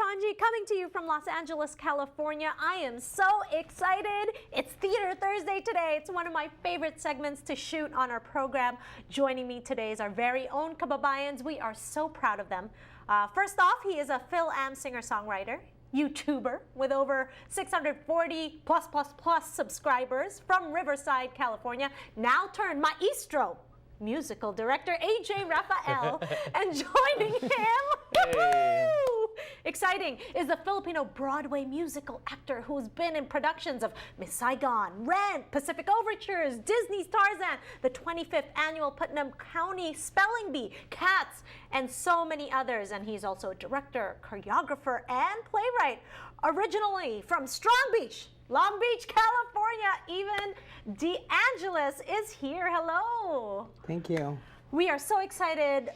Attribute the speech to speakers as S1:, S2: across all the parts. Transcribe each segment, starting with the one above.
S1: Tanji, coming to you from Los Angeles, California. I am so excited. It's Theater Thursday today. It's one of my favorite segments to shoot on our program. Joining me today is our very own Kababayans. We are so proud of them. First off, he is a FilAm's singer-songwriter, YouTuber with over 640 plus subscribers from Riverside, California, now turned maestro, musical director AJ Rafael, and joining him,
S2: Hey.
S1: exciting, is the Filipino Broadway musical actor who's been in productions of Miss Saigon, Rent, Pacific Overtures, Disney's Tarzan, the 25th annual Putnam County Spelling Bee, Cats, and so many others. And he's also a director, choreographer, and playwright, originally from Strong Beach, Long Beach, California. Even DeAngelis is here. Hello.
S3: Thank you.
S1: We are so excited.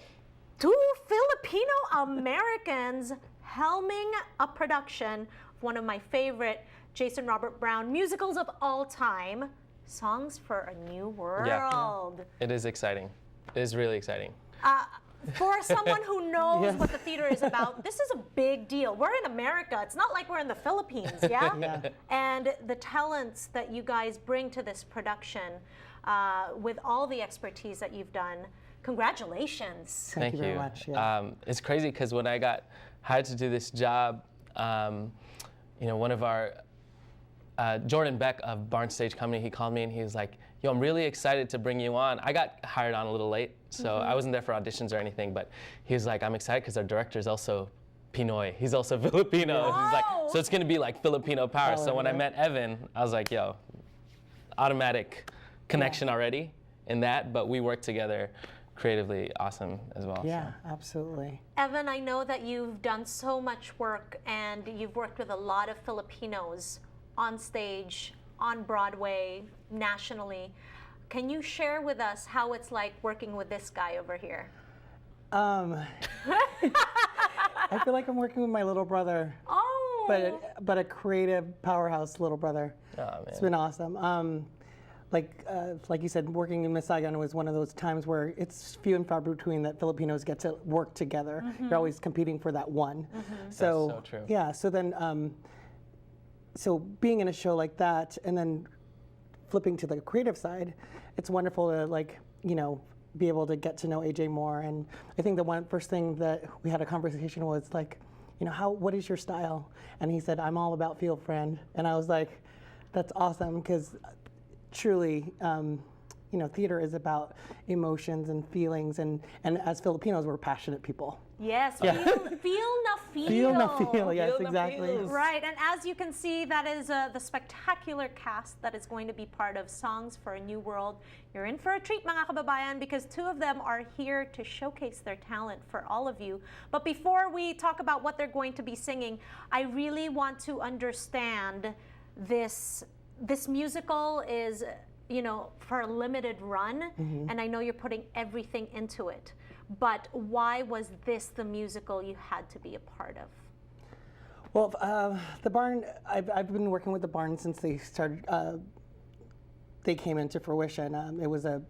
S1: Two Filipino Americans helming a production of one of my favorite Jason Robert Brown musicals of all time, Songs for a New World.
S2: Yeah. It is exciting. It is really exciting.
S1: For someone who knows what the theater is about, this is a big deal. We're in America. It's not like we're in the Philippines, yeah? And the talents that you guys bring to this production, with all the expertise that you've done, congratulations.
S3: Thank you very much. Yeah.
S2: It's crazy because when I got hired to do this job, you know, one of our, Jordan Beck of BarnStage's company, he called me and he was like, yo, I'm really excited to bring you on. I got hired on a little late, so I wasn't there for auditions or anything, but he was like, I'm excited because our director is also Pinoy. He's also Filipino. He's like, so it's gonna be like Filipino power. So when I met Evan, I was like, yo, automatic connection already in that, but we work together creatively awesome as well.
S3: Yeah, absolutely.
S1: Evan, I know that you've done so much work and you've worked with a lot of Filipinos on stage, on Broadway, nationally. Can you share with us how it's like working with this guy over here?
S3: I feel like I'm working with my little brother.
S1: Oh!
S3: But a creative powerhouse little brother.
S2: Oh, man.
S3: It's been awesome. Like you said, working in Miss Saigon was one of those times where it's few and far between that Filipinos get to work together. You're always competing for that one. So,
S2: That's so true.
S3: Yeah, so then, so being in a show like that and then flipping to the creative side, it's wonderful to, like, you know, be able to get to know AJ more. And I think the first thing that we had a conversation was like, you know, what is your style? And he said, I'm all about feel, friend. And I was like, that's awesome, because truly, you know, theater is about emotions and feelings, and as Filipinos, we're passionate people.
S1: Yes, feel na feel.
S3: Feel na feel, yes,
S2: Feel na
S3: exactly.
S2: feels.
S1: Right, and as you can see, that is the spectacular cast that is going to be part of Songs for a New World. You're in for a treat, mga kababayan, because two of them are here to showcase their talent for all of you. But before we talk about what they're going to be singing, I really want to understand this musical is, you know, for a limited run, and I know you're putting everything into it. But why was this the musical you had to be a part of?
S3: Well, the Barn, I've been working with the Barn since they started. They came into fruition. It was a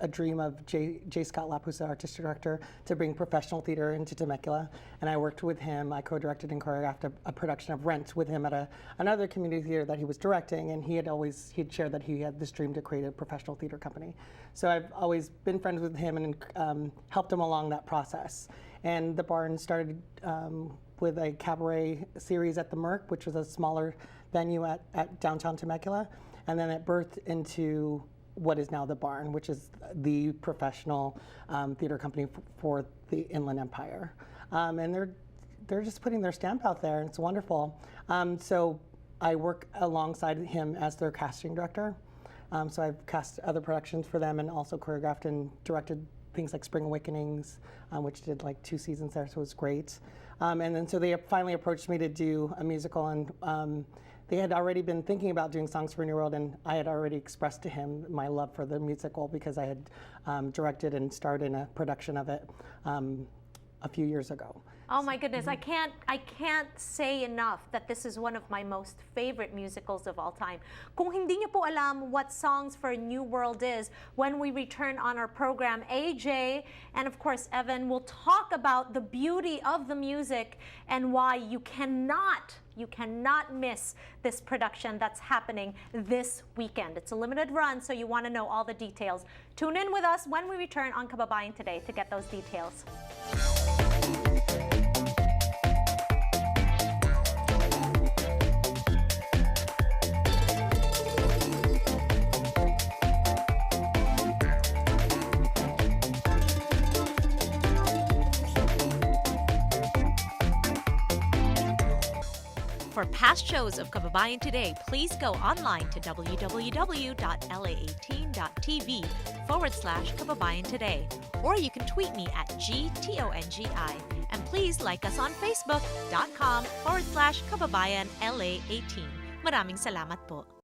S3: dream of J. Scott Lapusa, artistic director, to bring professional theater into Temecula. And I worked with him. I co-directed and choreographed a production of Rent with him at another community theater that he was directing. And he'd shared that he had this dream to create a professional theater company. So I've always been friends with him and helped him along that process. And the Barn started with a cabaret series at the Merc, which was a smaller venue at downtown Temecula. And then it birthed into what is now the Barn, which is the professional theater company for the Inland Empire. And they're just putting their stamp out there, and it's wonderful. So I work alongside him as their casting director. So I've cast other productions for them and also choreographed and directed things like Spring Awakenings, which did like 2 seasons there, so it was great. And then so they finally approached me to do a musical, and they had already been thinking about doing Songs for a New World, and I had already expressed to him my love for the musical because I had directed and starred in a production of it a few years ago.
S1: Oh my goodness, I can't say enough that this is one of my most favorite musicals of all time. Kung hindi niyo po alam what Songs for a New World is, when we return on our program, AJ and of course Evan will talk about the beauty of the music and why you cannot miss this production that's happening this weekend. It's a limited run, so you want to know all the details. Tune in with us when we return on Kababayan Today to get those details.
S4: For past shows of Kababayan Today, please go online to www.la18.tv/Kababayan Today. Or you can tweet me at GTONGI. And please like us on Facebook.com/Kababayan LA18. Maraming salamat po.